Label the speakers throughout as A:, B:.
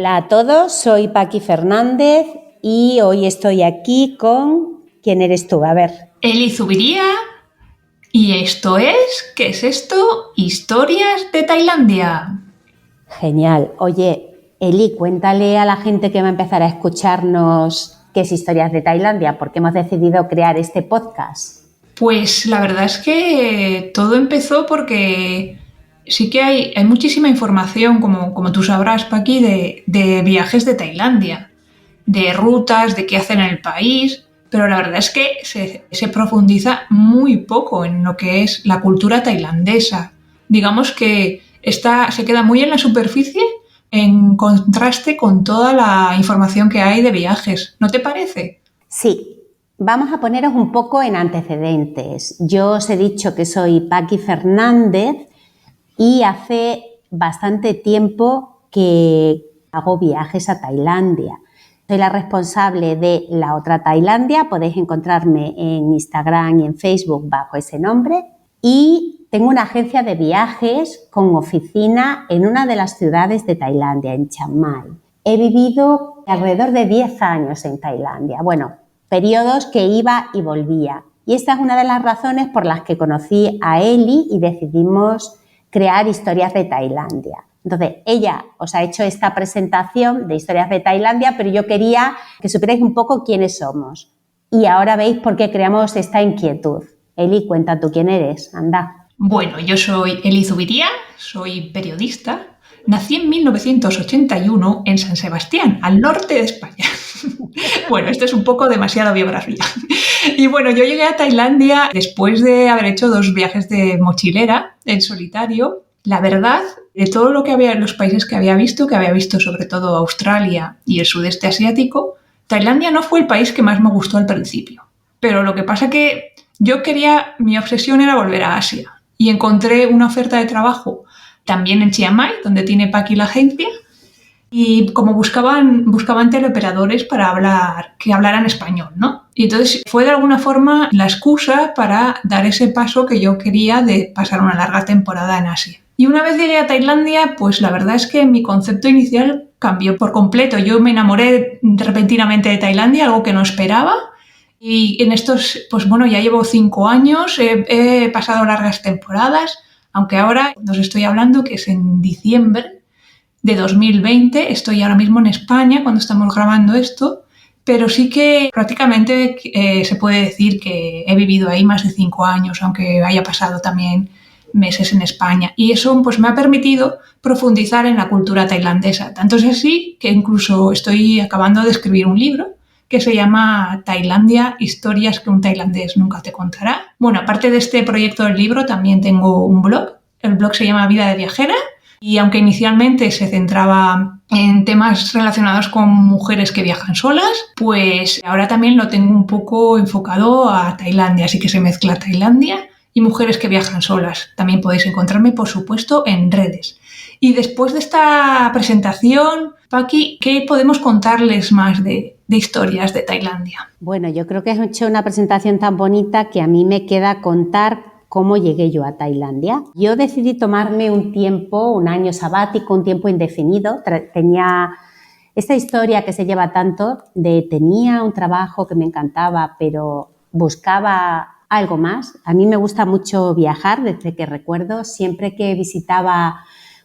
A: Hola a todos, soy Paqui Fernández y hoy estoy aquí con... ¿Quién eres tú? A ver.
B: Eli Zubiría, y esto es, ¿qué es esto? Historias de Tailandia.
A: Genial. Oye, Eli, cuéntale a la gente que va a empezar a escucharnos qué es Historias de Tailandia, porque hemos decidido crear este podcast.
B: Pues la verdad es que todo empezó porque sí que hay muchísima información, como tú sabrás, Paqui, de viajes de Tailandia, de rutas, de qué hacen en el país, pero la verdad es que se profundiza muy poco en lo que es la cultura tailandesa. Digamos que se queda muy en la superficie en contraste con toda la información que hay de viajes. ¿No te parece?
A: Sí, vamos a poneros un poco en antecedentes. Yo os he dicho que soy Paqui Fernández y hace bastante tiempo que hago viajes a Tailandia. Soy la responsable de La Otra Tailandia, podéis encontrarme en Instagram y en Facebook bajo ese nombre, y tengo una agencia de viajes con oficina en una de las ciudades de Tailandia, en Chiang Mai. He vivido alrededor de 10 años en Tailandia, bueno, periodos que iba y volvía, y esta es una de las razones por las que conocí a Eli y decidimos crear Historias de Tailandia. Entonces, ella os ha hecho esta presentación de Historias de Tailandia, pero yo quería que supierais un poco quiénes somos. Y ahora veis por qué creamos esta inquietud. Eli, cuenta tú quién eres, anda.
B: Bueno, yo soy Eli Zubiría, soy periodista. Nací en 1981 en San Sebastián, al norte de España. Bueno, esto es un poco demasiada biografía. Y bueno, yo llegué a Tailandia después de haber hecho 2 viajes de mochilera en solitario. La verdad, de todo lo que había en los países que había visto sobre todo Australia y el sudeste asiático, Tailandia no fue el país que más me gustó al principio. Pero lo que pasa que mi obsesión era volver a Asia y encontré una oferta de trabajo también en Chiang Mai, donde tiene Paqui la agencia, y como buscaban teleoperadores que hablaran español, ¿no? Y entonces fue de alguna forma la excusa para dar ese paso que yo quería de pasar una larga temporada en Asia. Y una vez llegué a Tailandia, pues la verdad es que mi concepto inicial cambió por completo. Yo me enamoré repentinamente de Tailandia, algo que no esperaba. Y en estos, pues bueno, ya llevo 5 años, he pasado largas temporadas, aunque ahora os estoy hablando que es en diciembre de 2020. Estoy ahora mismo en España cuando estamos grabando esto, pero sí que prácticamente se puede decir que he vivido ahí más de 5 años, aunque haya pasado también meses en España. Y eso pues me ha permitido profundizar en la cultura tailandesa. Tanto es así que incluso estoy acabando de escribir un libro que se llama Tailandia, historias que un tailandés nunca te contará. Bueno, aparte de este proyecto del libro, también tengo un blog. El blog se llama Vida de Viajera. Y aunque inicialmente se centraba en temas relacionados con mujeres que viajan solas, pues ahora también lo tengo un poco enfocado a Tailandia, así que se mezcla Tailandia y mujeres que viajan solas. También podéis encontrarme, por supuesto, en redes. Y después de esta presentación, Paqui, ¿qué podemos contarles más de historias de Tailandia?
A: Bueno, yo creo que has hecho una presentación tan bonita que a mí me queda contar cómo llegué yo a Tailandia. Yo decidí tomarme un tiempo, un año sabático, un tiempo indefinido. Tenía esta historia que se lleva tanto tenía un trabajo que me encantaba, pero buscaba algo más. A mí me gusta mucho viajar desde que recuerdo. Siempre que visitaba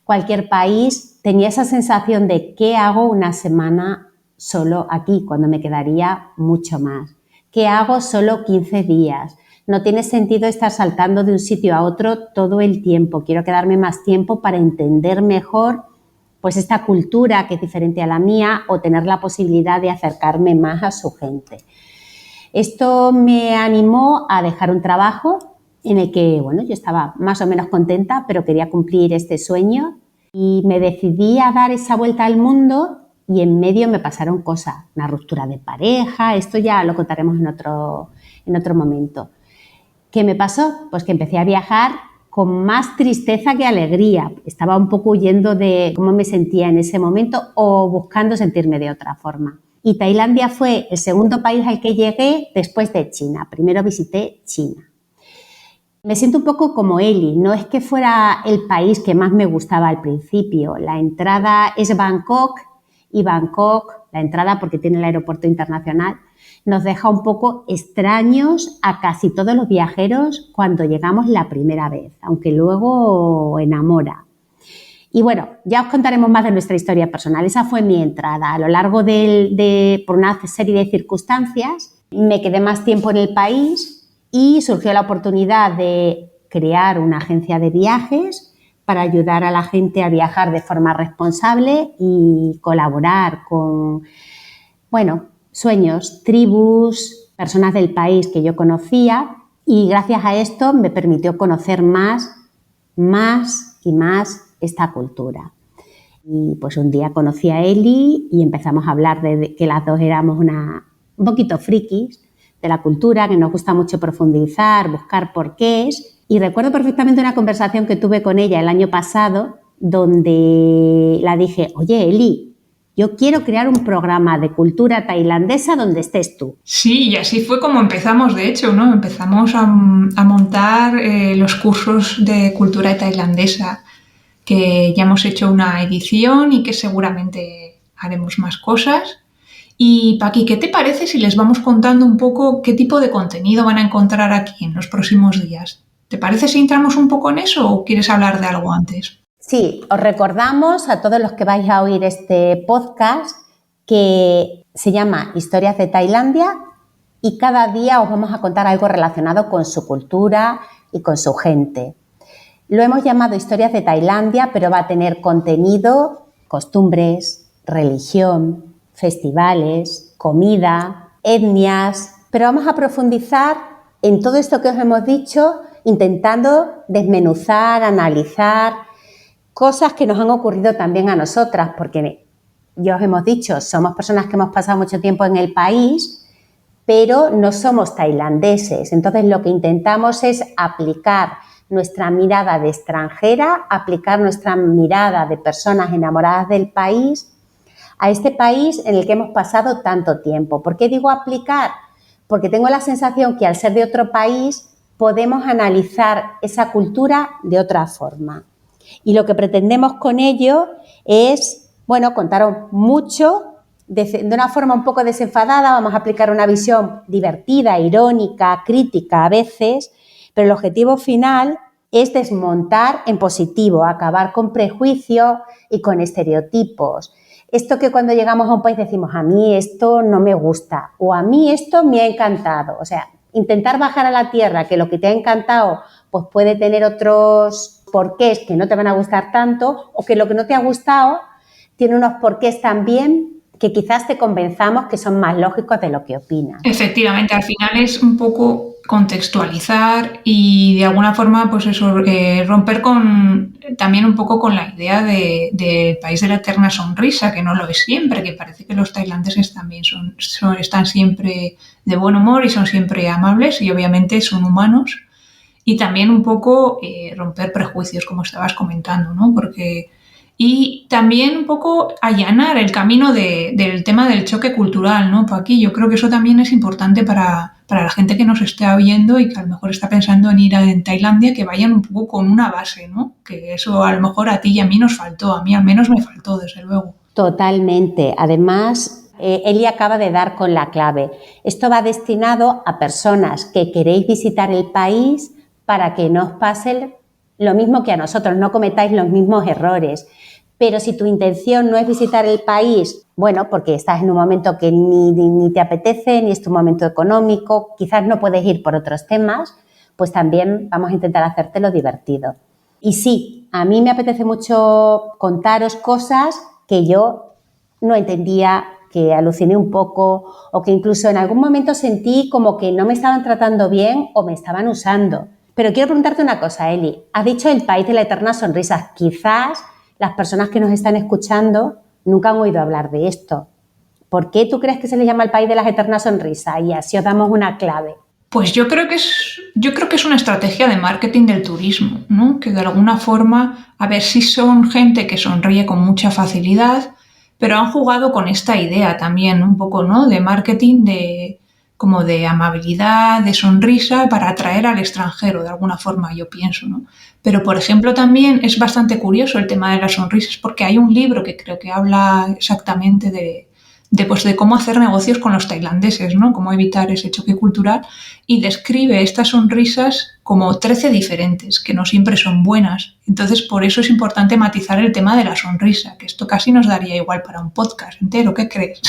A: cualquier país tenía esa sensación de ¿qué hago una semana solo aquí cuando me quedaría mucho más? ¿Qué hago solo 15 días? No tiene sentido estar saltando de un sitio a otro todo el tiempo. Quiero quedarme más tiempo para entender mejor pues esta cultura que es diferente a la mía o tener la posibilidad de acercarme más a su gente. Esto me animó a dejar un trabajo en el que, bueno, yo estaba más o menos contenta, pero quería cumplir este sueño y me decidí a dar esa vuelta al mundo y en medio me pasaron cosas, una ruptura de pareja, esto ya lo contaremos en otro momento. ¿Qué me pasó? Pues que empecé a viajar con más tristeza que alegría. Estaba un poco huyendo de cómo me sentía en ese momento o buscando sentirme de otra forma. Y Tailandia fue el segundo país al que llegué después de China. Primero visité China. Me siento un poco como Eli. No es que fuera el país que más me gustaba al principio. La entrada es Bangkok y Bangkok, la entrada porque tiene el aeropuerto internacional, nos deja un poco extraños a casi todos los viajeros cuando llegamos la primera vez, aunque luego enamora. Y bueno, ya os contaremos más de nuestra historia personal. Esa fue mi entrada. A lo largo por una serie de circunstancias, me quedé más tiempo en el país y surgió la oportunidad de crear una agencia de viajes para ayudar a la gente a viajar de forma responsable y colaborar con, sueños, tribus, personas del país que yo conocía, y gracias a esto me permitió conocer más y más esta cultura. Y pues un día conocí a Eli y empezamos a hablar de que las dos éramos un poquito frikis de la cultura, que nos gusta mucho profundizar, buscar porqués. Y recuerdo perfectamente una conversación que tuve con ella el año pasado donde la dije, oye Eli, yo quiero crear un programa de cultura tailandesa donde estés tú.
B: Sí, y así fue como empezamos, de hecho, ¿no? Empezamos a montar los cursos de cultura tailandesa, que ya hemos hecho una edición y que seguramente haremos más cosas. Y Paqui, ¿qué te parece si les vamos contando un poco qué tipo de contenido van a encontrar aquí en los próximos días? ¿Te parece si entramos un poco en eso o quieres hablar de algo antes?
A: Sí, os recordamos a todos los que vais a oír este podcast que se llama Historias de Tailandia y cada día os vamos a contar algo relacionado con su cultura y con su gente. Lo hemos llamado Historias de Tailandia, pero va a tener contenido, costumbres, religión, festivales, comida, etnias, pero vamos a profundizar en todo esto que os hemos dicho, intentando desmenuzar, analizar cosas que nos han ocurrido también a nosotras, porque ya os hemos dicho, somos personas que hemos pasado mucho tiempo en el país, pero no somos tailandeses. Entonces lo que intentamos es aplicar nuestra mirada de extranjera, aplicar nuestra mirada de personas enamoradas del país a este país en el que hemos pasado tanto tiempo. ¿Por qué digo aplicar? Porque tengo la sensación que al ser de otro país podemos analizar esa cultura de otra forma. Y lo que pretendemos con ello es, contaros mucho de una forma un poco desenfadada. Vamos a aplicar una visión divertida, irónica, crítica a veces, pero el objetivo final es desmontar en positivo, acabar con prejuicios y con estereotipos. Esto que cuando llegamos a un país decimos, a mí esto no me gusta o a mí esto me ha encantado. O sea, intentar bajar a la tierra que lo que te ha encantado pues puede tener otros porqués que no te van a gustar tanto, o que lo que no te ha gustado tiene unos porqués también que quizás te convenzamos que son más lógicos de lo que opinas.
B: Efectivamente, al final es un poco contextualizar y de alguna forma pues eso, romper también un poco con la idea del país de la eterna sonrisa, que no lo es siempre, que parece que los tailandeses también están siempre de buen humor y son siempre amables y obviamente son humanos. Y también un poco romper prejuicios, como estabas comentando, ¿no? Y también un poco allanar el camino del tema del choque cultural, ¿no? Paqui, yo creo que eso también es importante para la gente que nos esté viendo y que a lo mejor está pensando en ir a Tailandia, que vayan un poco con una base, ¿no? Que eso a lo mejor a ti y a mí nos faltó, a mí al menos me faltó, desde luego.
A: Totalmente. Además, Eli acaba de dar con la clave. Esto va destinado a personas que queréis visitar el país para que no os pase lo mismo que a nosotros, no cometáis los mismos errores. Pero si tu intención no es visitar el país, porque estás en un momento que ni te apetece, ni es tu momento económico, quizás no puedes ir por otros temas, pues también vamos a intentar hacértelo divertido. Y sí, a mí me apetece mucho contaros cosas que yo no entendía, que aluciné un poco o que incluso en algún momento sentí como que no me estaban tratando bien o me estaban usando. Pero quiero preguntarte una cosa, Eli. Has dicho el país de la eterna sonrisa. Quizás las personas que nos están escuchando nunca han oído hablar de esto. ¿Por qué tú crees que se le llama el país de las eternas sonrisas? Y así os damos una clave.
B: Pues yo creo que es una estrategia de marketing del turismo, ¿no? Que de alguna forma, a ver si son gente que sonríe con mucha facilidad, pero han jugado con esta idea también un poco, ¿no? De marketing como de amabilidad, de sonrisa para atraer al extranjero, de alguna forma, yo pienso, ¿no? Pero, por ejemplo, también es bastante curioso el tema de las sonrisas, porque hay un libro que creo que habla exactamente de cómo hacer negocios con los tailandeses, ¿no? Cómo evitar ese choque cultural, y describe estas sonrisas como 13 diferentes, que no siempre son buenas. Entonces, por eso es importante matizar el tema de la sonrisa, que esto casi nos daría igual para un podcast entero. ¿Qué crees?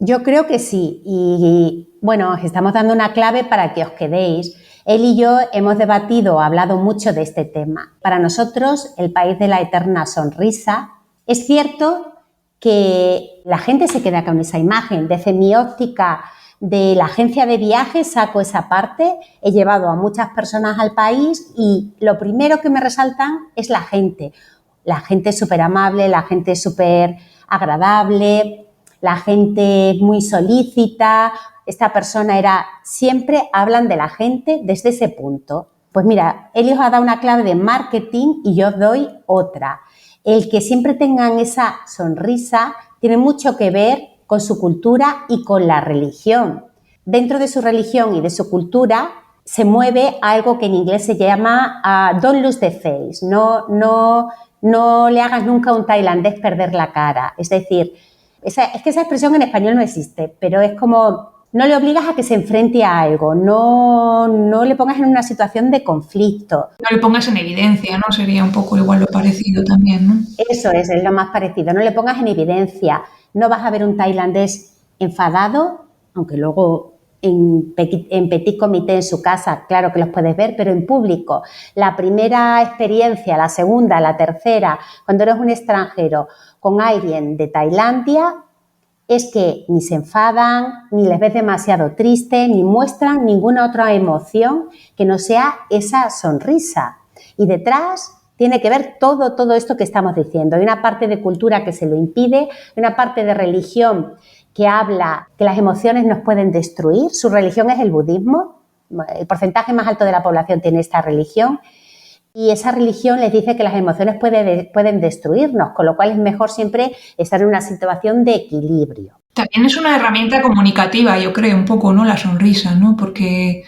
A: Yo creo que sí, y bueno, os estamos dando una clave para que os quedéis. Él y yo hemos debatido, hablado mucho de este tema. Para nosotros, el país de la eterna sonrisa, es cierto que la gente se queda con esa imagen. Desde mi óptica de la agencia de viajes saco esa parte, he llevado a muchas personas al país y lo primero que me resaltan es la gente. La gente es súper amable, la gente es súper agradable, la gente es muy solícita. Esta persona siempre hablan de la gente desde ese punto. Pues mira, él os ha dado una clave de marketing y yo os doy otra. El que siempre tengan esa sonrisa tiene mucho que ver con su cultura y con la religión. Dentro de su religión y de su cultura se mueve algo que en inglés se llama don't lose the face. No le hagas nunca a un tailandés perder la cara. Es decir, es que esa expresión en español no existe, pero es como no le obligas a que se enfrente a algo, no le pongas en una situación de conflicto.
B: No le pongas en evidencia, ¿no? Sería un poco igual lo parecido también, ¿no?
A: Eso es lo más parecido, no le pongas en evidencia. No vas a ver un tailandés enfadado, aunque luego en petit comité en su casa, claro que los puedes ver, pero en público. La primera experiencia, la segunda, la tercera, cuando eres un extranjero con alguien de Tailandia, es que ni se enfadan, ni les ves demasiado triste, ni muestran ninguna otra emoción que no sea esa sonrisa. Y detrás tiene que ver todo esto que estamos diciendo. Hay una parte de cultura que se lo impide, hay una parte de religión que habla que las emociones nos pueden destruir. Su religión es el budismo, el porcentaje más alto de la población tiene esta religión. Y esa religión les dice que las emociones pueden destruirnos, con lo cual es mejor siempre estar en una situación de equilibrio.
B: También es una herramienta comunicativa, yo creo, un poco, ¿no? La sonrisa, ¿no? Porque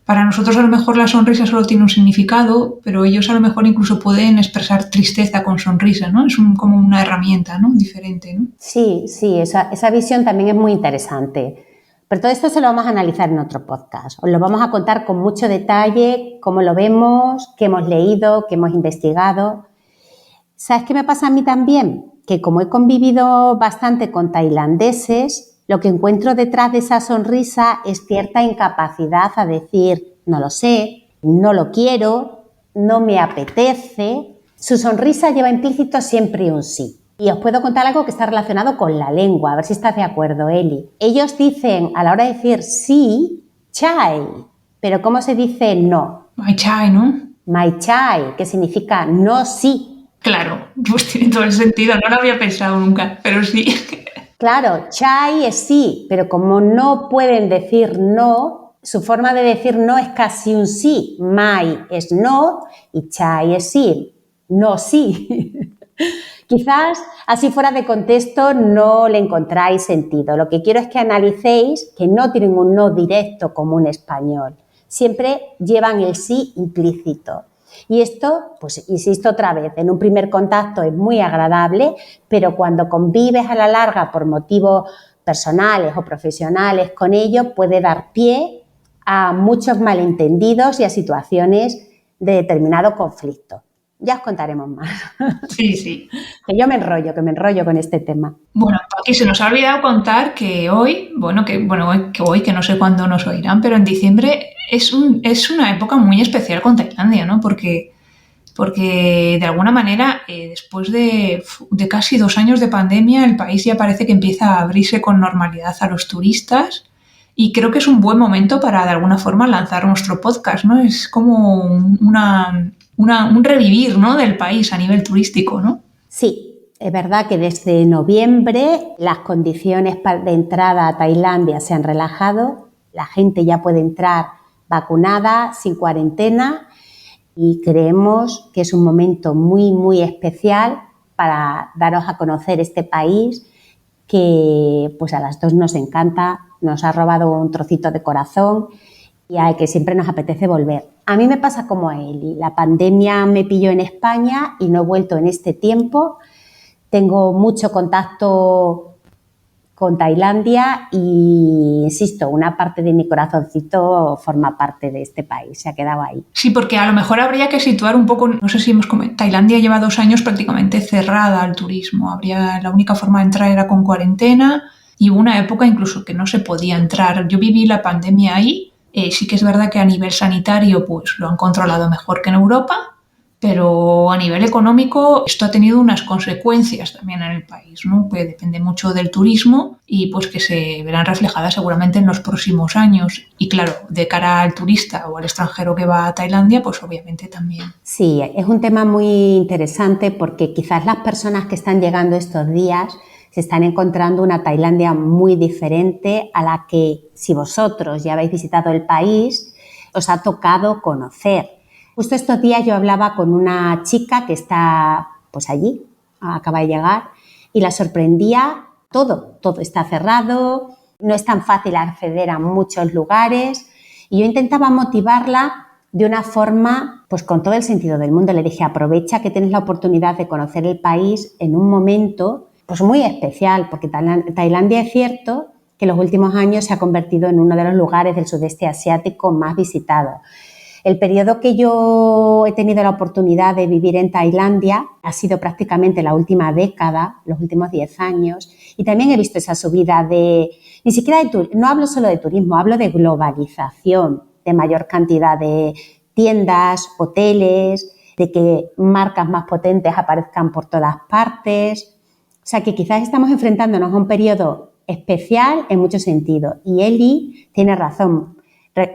B: para nosotros a lo mejor la sonrisa solo tiene un significado, pero ellos a lo mejor incluso pueden expresar tristeza con sonrisa, ¿no? Es como una herramienta, ¿no? Diferente, ¿no?
A: Sí, esa visión también es muy interesante. Pero todo esto se lo vamos a analizar en otro podcast. Os lo vamos a contar con mucho detalle, cómo lo vemos, qué hemos leído, qué hemos investigado. ¿Sabes qué me pasa a mí también? Que como he convivido bastante con tailandeses, lo que encuentro detrás de esa sonrisa es cierta incapacidad a decir, no lo sé, no lo quiero, no me apetece. Su sonrisa lleva implícito siempre un sí. Y os puedo contar algo que está relacionado con la lengua, a ver si estás de acuerdo, Eli. Ellos dicen, a la hora de decir sí, chai, pero ¿cómo se dice no?
B: My chai, ¿no?
A: My chai, que significa no sí.
B: Claro, pues tiene todo el sentido, no lo había pensado nunca, pero sí.
A: Claro, chai es sí, pero como no pueden decir no, su forma de decir no es casi un sí. My es no y chai es sí, no sí. Quizás así fuera de contexto no le encontráis sentido. Lo que quiero es que analicéis que no tienen un no directo como un español. Siempre llevan el sí implícito. Y esto, pues insisto otra vez, en un primer contacto es muy agradable, pero cuando convives a la larga por motivos personales o profesionales con ello, puede dar pie a muchos malentendidos y a situaciones de determinado conflicto. Ya os contaremos más.
B: Sí.
A: Que me enrollo con este tema.
B: Bueno, aquí se nos ha olvidado contar que hoy, que no sé cuándo nos oirán, pero en diciembre es una época muy especial con Tailandia, ¿no? Porque de alguna manera, después de casi 2 años de pandemia, el país ya parece que empieza a abrirse con normalidad a los turistas. Y creo que es un buen momento para, de alguna forma, lanzar nuestro podcast, ¿no? Es como un revivir, ¿no? Del país a nivel turístico, ¿no?
A: Sí, es verdad que desde noviembre las condiciones de entrada a Tailandia se han relajado, la gente ya puede entrar vacunada, sin cuarentena, y creemos que es un momento muy, muy especial para daros a conocer este país que pues a las dos nos encanta nos ha robado un trocito de corazón y a que siempre nos apetece volver. A mí me pasa como a Eli, la pandemia me pilló en España y no he vuelto en este tiempo. Tengo mucho contacto con Tailandia y, insisto, una parte de mi corazoncito forma parte de este país, se ha quedado ahí.
B: Sí, porque a lo mejor habría que situar un poco, no sé si hemos comentado, Tailandia lleva 2 años prácticamente cerrada al turismo. La única forma de entrar era con cuarentena y hubo una época incluso que no se podía entrar. Yo viví la pandemia ahí, sí que es verdad que a nivel sanitario pues lo han controlado mejor que en Europa, pero a nivel económico esto ha tenido unas consecuencias también en el país, ¿no? Que depende mucho del turismo y pues que se verán reflejadas seguramente en los próximos años. Y claro, de cara al turista o al extranjero que va a Tailandia, pues obviamente también.
A: Sí, es un tema muy interesante porque quizás las personas que están llegando estos días se están encontrando una Tailandia muy diferente a la que, si vosotros ya habéis visitado el país, os ha tocado conocer. Justo estos días yo hablaba con una chica que está pues allí, acaba de llegar, y la sorprendía todo está cerrado, no es tan fácil acceder a muchos lugares y yo intentaba motivarla de una forma pues con todo el sentido del mundo. Le dije, aprovecha que tienes la oportunidad de conocer el país en un momento pues muy especial, porque Tailandia es cierto que en los últimos años se ha convertido en uno de los lugares del sudeste asiático más visitados. El periodo que yo he tenido la oportunidad de vivir en Tailandia ha sido prácticamente la última década, los últimos 10 años, y también he visto esa subida no hablo solo de turismo, hablo de globalización, de mayor cantidad de tiendas, hoteles, de que marcas más potentes aparezcan por todas partes. O sea que quizás estamos enfrentándonos a un periodo especial en muchos sentidos. Y Eli tiene razón.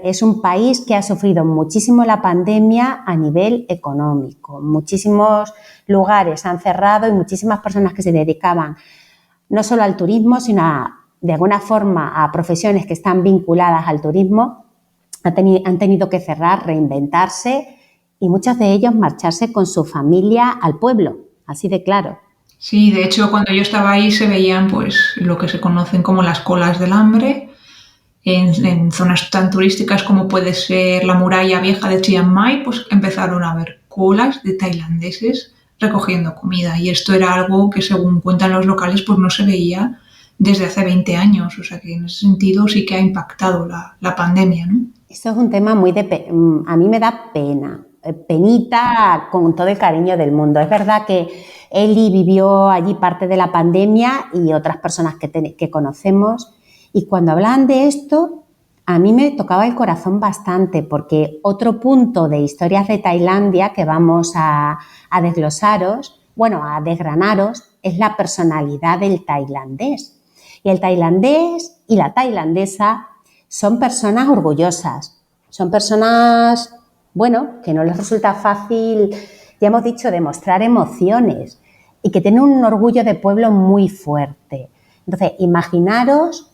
A: Es un país que ha sufrido muchísimo la pandemia a nivel económico. Muchísimos lugares han cerrado y muchísimas personas que se dedicaban no solo al turismo, sino de alguna forma a profesiones que están vinculadas al turismo, han tenido que cerrar, reinventarse y muchos de ellos marcharse con su familia al pueblo, así de claro.
B: Sí, de hecho, cuando yo estaba ahí se veían pues lo que se conocen como las colas del hambre. En zonas tan turísticas como puede ser la muralla vieja de Chiang Mai, pues empezaron a haber colas de tailandeses recogiendo comida. Y esto era algo que, según cuentan los locales, pues no se veía desde hace 20 años. O sea que en ese sentido sí que ha impactado la pandemia, ¿no?
A: Esto es un tema a mí me da penita con todo el cariño del mundo. Es verdad que Eli vivió allí parte de la pandemia y otras personas que conocemos. Y cuando hablaban de esto, a mí me tocaba el corazón bastante porque otro punto de historias de Tailandia que vamos a desgranaros, es la personalidad del tailandés. Y el tailandés y la tailandesa son personas orgullosas, son personas, que no les resulta fácil, ya hemos dicho, demostrar emociones y que tienen un orgullo de pueblo muy fuerte. Entonces, imaginaros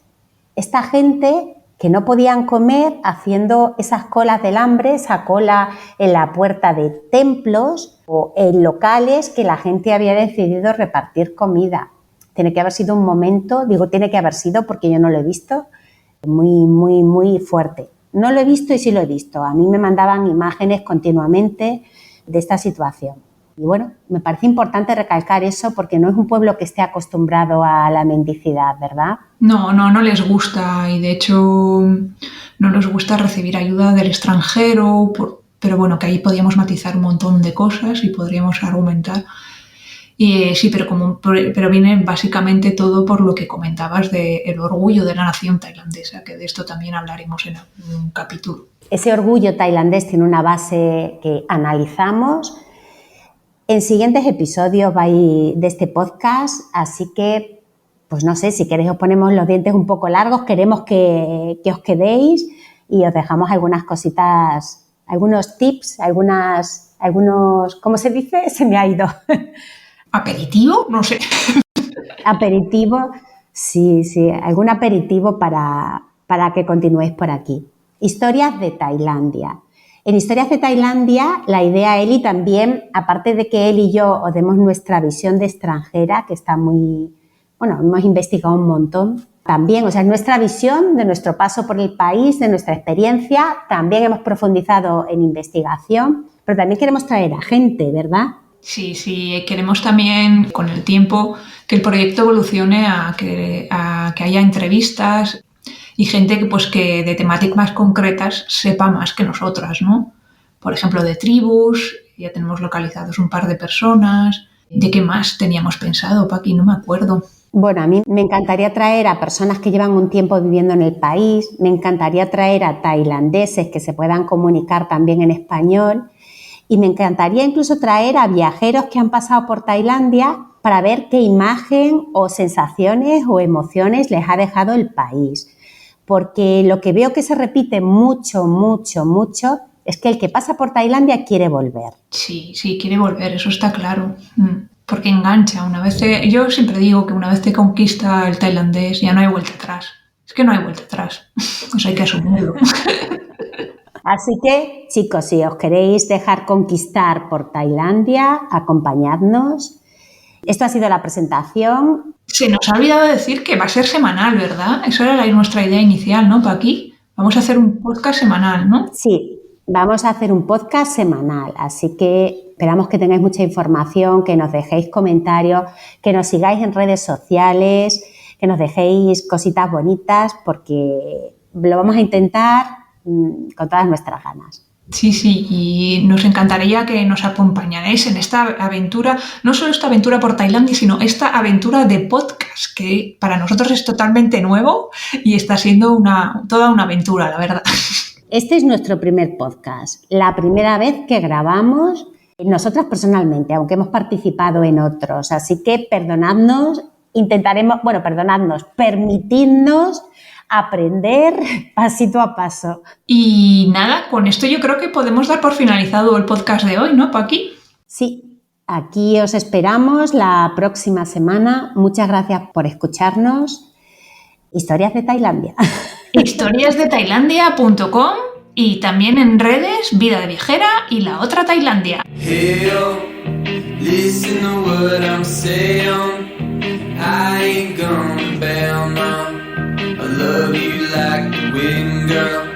A: esta gente que no podían comer haciendo esas colas del hambre, esa cola en la puerta de templos o en locales que la gente había decidido repartir comida. Tiene que haber sido un momento, tiene que haber sido porque yo no lo he visto, muy, muy, muy fuerte. No lo he visto y sí lo he visto. A mí me mandaban imágenes continuamente de esta situación. Y me parece importante recalcar eso porque no es un pueblo que esté acostumbrado a la mendicidad, ¿verdad?
B: No les gusta y de hecho no les gusta recibir ayuda del extranjero, pero que ahí podríamos matizar un montón de cosas y podríamos argumentar. Sí, pero viene básicamente todo por lo que comentabas del orgullo de la nación tailandesa, que de esto también hablaremos en un capítulo.
A: Ese orgullo tailandés tiene una base que analizamos en siguientes episodios de este podcast, así que, pues no sé, si queréis os ponemos los dientes un poco largos, queremos que os quedéis y os dejamos algunas cositas, algunos tips, algunos, ¿cómo se dice? Se me ha ido.
B: ¿Aperitivo? No sé.
A: Aperitivo, sí, algún aperitivo para que continuéis por aquí. Historias de Tailandia. En Historias de Tailandia, la idea, Eli, también, aparte de que él y yo os demos nuestra visión de extranjera, que está hemos investigado un montón, También, o sea, nuestra visión de nuestro paso por el país, de nuestra experiencia, también hemos profundizado en investigación, pero también queremos traer a gente, ¿verdad?
B: Sí, queremos también con el tiempo que el proyecto evolucione a que haya entrevistas y gente que de temáticas más concretas sepa más que nosotras, ¿no? Por ejemplo, de tribus, ya tenemos localizados un par de personas. ¿De qué más teníamos pensado, Paqui? No me acuerdo.
A: Bueno, a mí me encantaría traer a personas que llevan un tiempo viviendo en el país, me encantaría traer a tailandeses que se puedan comunicar también en español y me encantaría incluso traer a viajeros que han pasado por Tailandia para ver qué imagen o sensaciones o emociones les ha dejado el país. Porque lo que veo que se repite mucho es que el que pasa por Tailandia quiere volver.
B: Sí, quiere volver, eso está claro. Porque engancha. Yo siempre digo que una vez te conquista el tailandés ya no hay vuelta atrás. Es que no hay vuelta atrás. Pues hay que asumirlo.
A: Así que, chicos, si os queréis dejar conquistar por Tailandia, acompañadnos. Esto ha sido la presentación.
B: Se nos ha olvidado decir que va a ser semanal, ¿verdad? Esa era nuestra idea inicial, ¿no, Paqui? Vamos a hacer un podcast semanal, ¿no?
A: Sí, vamos a hacer un podcast semanal, así que esperamos que tengáis mucha información, que nos dejéis comentarios, que nos sigáis en redes sociales, que nos dejéis cositas bonitas, porque lo vamos a intentar con todas nuestras ganas.
B: Sí, y nos encantaría que nos acompañarais en esta aventura, no solo esta aventura por Tailandia, sino esta aventura de podcast, que para nosotros es totalmente nuevo y está siendo toda una aventura, la verdad.
A: Este es nuestro primer podcast, la primera vez que grabamos nosotras personalmente, aunque hemos participado en otros, así que permitidnos aprender pasito a paso.
B: Y nada, con esto yo creo que podemos dar por finalizado el podcast de hoy, ¿no, Paqui?
A: Sí, aquí os esperamos la próxima semana. Muchas gracias por escucharnos. Historias de Tailandia.
B: Historiasdetailandia.com y también en redes Vida de Viajera y La Otra Tailandia.
C: Hey, listen to what I'm saying. I ain't gonna bail now. I love you like the wind, girl.